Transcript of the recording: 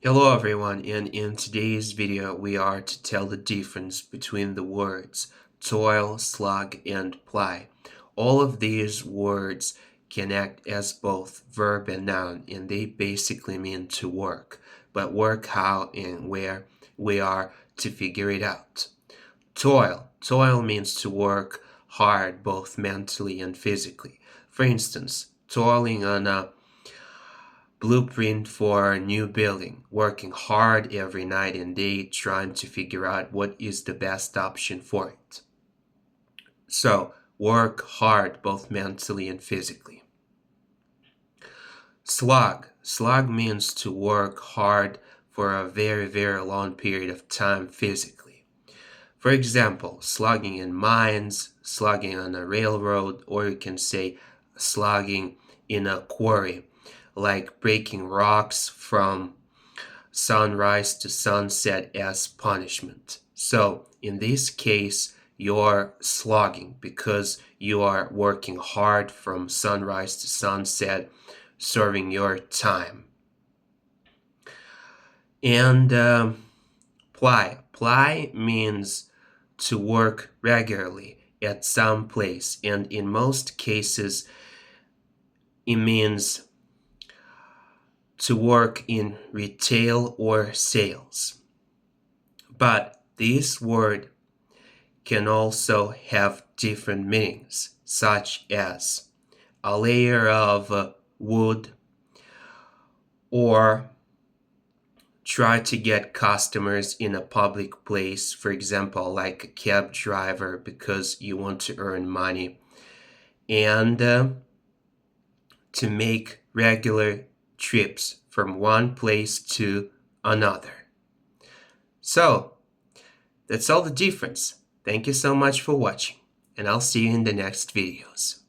Hello everyone, and in today's video we are to tell the difference between the words toil, slog, and ply. All of these words can act as both verb and noun, and they basically mean to work. But work how and where, we are to figure it out. Toil. Toil means to work hard both mentally and physically. For instance, toiling on a blueprint for a new building, working hard every night and day trying to figure out what is the best option for it. So, work hard both mentally and physically. Slog. Slog means to work hard for a very long period of time physically. For example, slogging in mines, slogging on a railroad, or you can say slogging in a quarry, like breaking rocks from sunrise to sunset as punishment. So, in this case, you're slogging because you are working hard from sunrise to sunset, serving your time. And ply. Ply means to work regularly at some place, and in most cases, it means to work in retail or sales. But this word can also have different meanings, such as a layer of wood, or try to get customers in a public place, for example, like a cab driver, because you want to earn money, and to make regular trips from one place to another. So, that's all the difference. Thank you so much for watching, and I'll see you in the next videos.